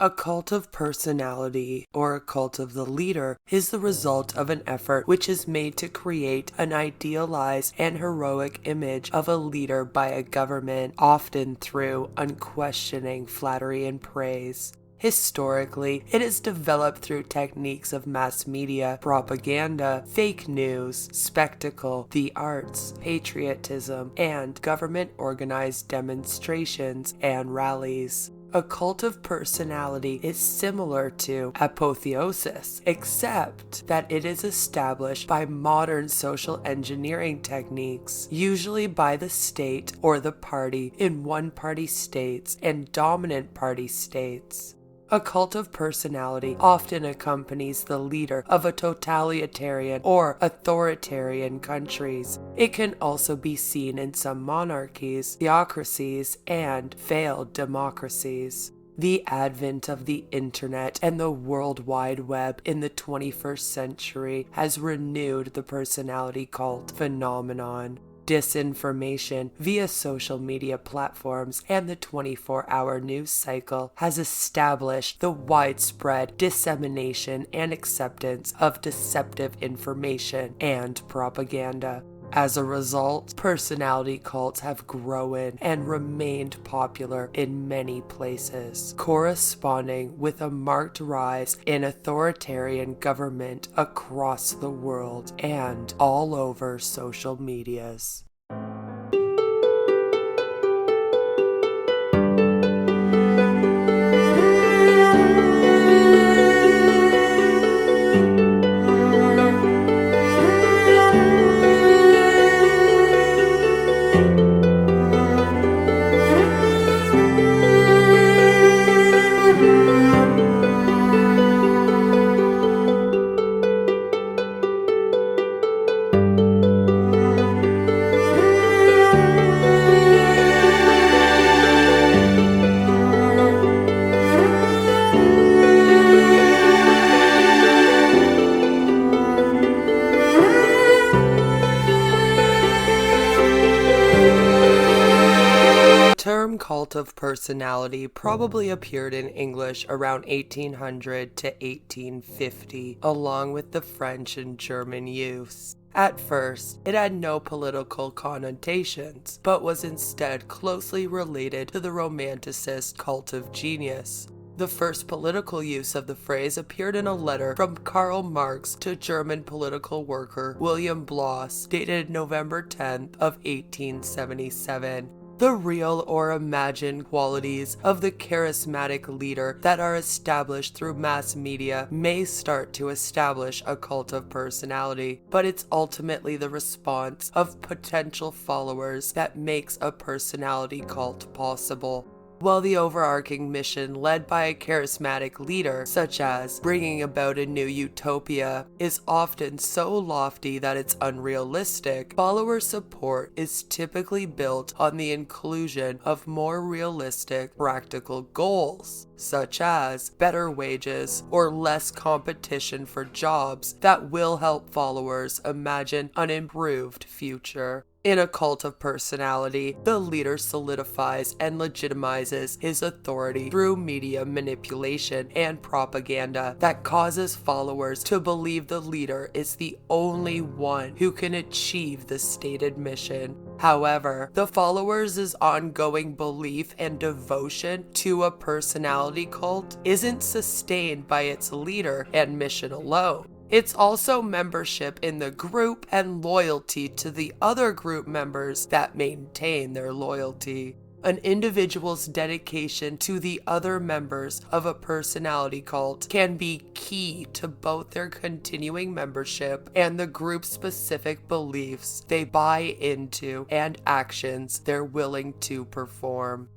A cult of personality, or a cult of the leader, is the result of an effort which is made to create an idealized and heroic image of a leader by a government, often through unquestioning flattery and praise. Historically, it is developed through techniques of mass media, propaganda, fake news, spectacle, the arts, patriotism, and government-organized demonstrations and rallies. A cult of personality is similar to apotheosis, except that it is established by modern social engineering techniques, usually by the state or the party in one-party states and dominant party states. A cult of personality often accompanies the leader of a totalitarian or authoritarian countries. It can also be seen in some monarchies, theocracies, and failed democracies. The advent of the internet and the World Wide Web in the 21st century has renewed the personality cult phenomenon. Disinformation via social media platforms and the 24-hour news cycle has established the widespread dissemination and acceptance of deceptive information and propaganda. As a result, personality cults have grown and remained popular in many places, corresponding with a marked rise in authoritarian government across the world and all over social medias. The term cult of personality probably appeared in English around 1800 to 1850, along with the French and German use. At first, it had no political connotations, but was instead closely related to the Romanticist cult of genius. The first political use of the phrase appeared in a letter from Karl Marx to German political worker William Bloss, dated November 10th of 1877. The real or imagined qualities of the charismatic leader that are established through mass media may start to establish a cult of personality, but it's ultimately the response of potential followers that makes a personality cult possible. While the overarching mission led by a charismatic leader, such as bringing about a new utopia, is often so lofty that it's unrealistic, follower support is typically built on the inclusion of more realistic, practical goals, such as better wages or less competition for jobs that will help followers imagine an improved future. In a cult of personality, the leader solidifies and legitimizes his authority through media manipulation and propaganda that causes followers to believe the leader is the only one who can achieve the stated mission. However, the followers' ongoing belief and devotion to a personality cult isn't sustained by its leader and mission alone. It's also membership in the group and loyalty to the other group members that maintain their loyalty. An individual's dedication to the other members of a personality cult can be key to both their continuing membership and the group's specific beliefs they buy into and actions they're willing to perform.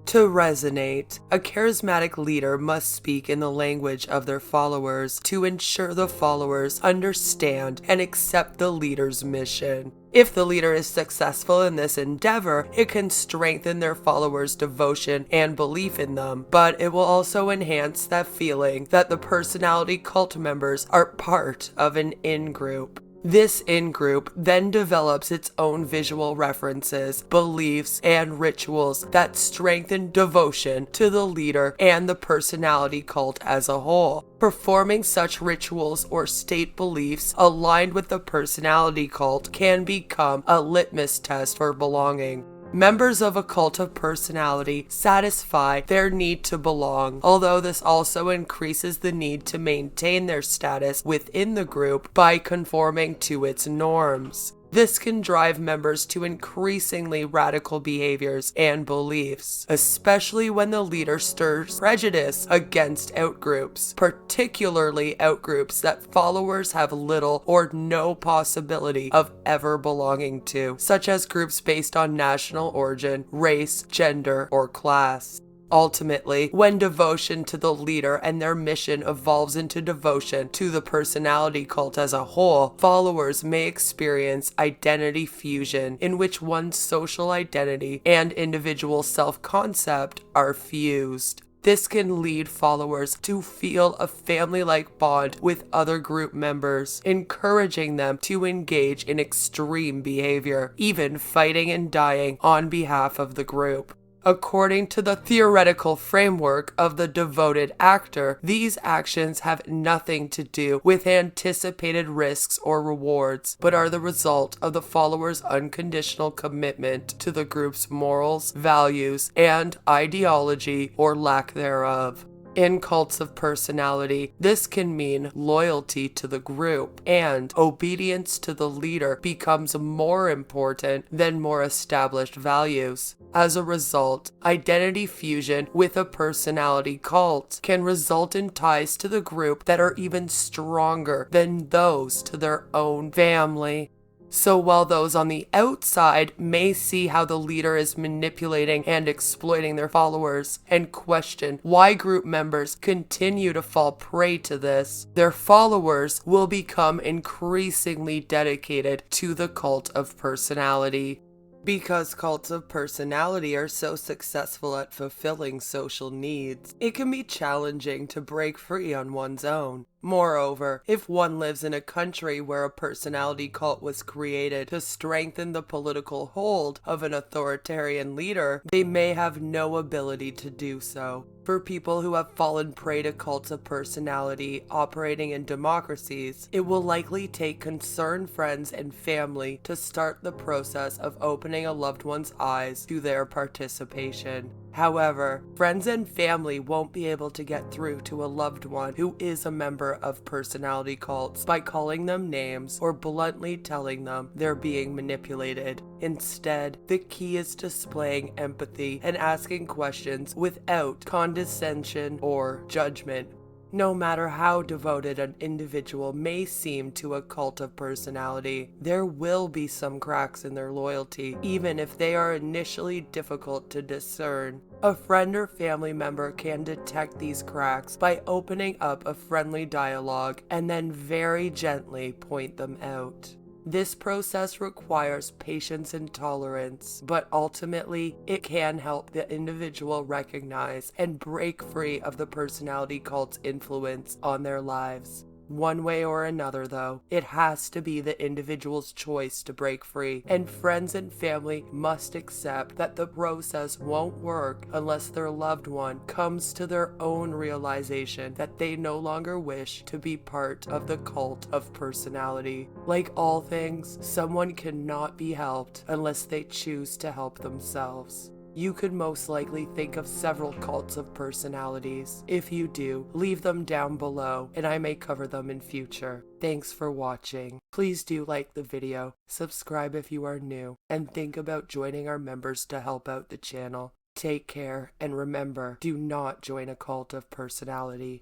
To resonate, a charismatic leader must speak in the language of their followers to ensure the followers understand and accept the leader's mission. If the leader is successful in this endeavor, it can strengthen their followers' devotion and belief in them, but it will also enhance that feeling that the personality cult members are part of an in-group. This in-group then develops its own visual references, beliefs, and rituals that strengthen devotion to the leader and the personality cult as a whole. Performing such rituals or state beliefs aligned with the personality cult can become a litmus test for belonging. Members of a cult of personality satisfy their need to belong, although this also increases the need to maintain their status within the group by conforming to its norms. This can drive members to increasingly radical behaviors and beliefs, especially when the leader stirs prejudice against outgroups, particularly outgroups that followers have little or no possibility of ever belonging to, such as groups based on national origin, race, gender, or class. Ultimately, when devotion to the leader and their mission evolves into devotion to the personality cult as a whole, followers may experience identity fusion, in which one's social identity and individual self-concept are fused. This can lead followers to feel a family-like bond with other group members, encouraging them to engage in extreme behavior, even fighting and dying on behalf of the group. According to the theoretical framework of the devoted actor, these actions have nothing to do with anticipated risks or rewards, but are the result of the follower's unconditional commitment to the group's morals, values, and ideology or lack thereof. In cults of personality, this can mean loyalty to the group, and obedience to the leader becomes more important than more established values. As a result, identity fusion with a personality cult can result in ties to the group that are even stronger than those to their own family. So while those on the outside may see how the leader is manipulating and exploiting their followers and question why group members continue to fall prey to this, their followers will become increasingly dedicated to the cult of personality. Because cults of personality are so successful at fulfilling social needs, it can be challenging to break free on one's own. Moreover, if one lives in a country where a personality cult was created to strengthen the political hold of an authoritarian leader, they may have no ability to do so. For people who have fallen prey to cults of personality operating in democracies, it will likely take concerned friends and family to start the process of opening a loved one's eyes to their participation. However, friends and family won't be able to get through to a loved one who is a member of personality cults by calling them names or bluntly telling them they're being manipulated. Instead, the key is displaying empathy and asking questions without condescension or judgment. No matter how devoted an individual may seem to a cult of personality, there will be some cracks in their loyalty, even if they are initially difficult to discern. A friend or family member can detect these cracks by opening up a friendly dialogue and then very gently point them out. This process requires patience and tolerance, but ultimately it can help the individual recognize and break free of the personality cult's influence on their lives. One way or another, though, it has to be the individual's choice to break free, and friends and family must accept that the process won't work unless their loved one comes to their own realization that they no longer wish to be part of the cult of personality. Like all things, someone cannot be helped unless they choose to help themselves. You could most likely think of several cults of personalities. If you do, leave them down below and I may cover them in future. Thanks for watching. Please do like the video, subscribe if you are new, and think about joining our members to help out the channel. Take care, and remember, do not join a cult of personality.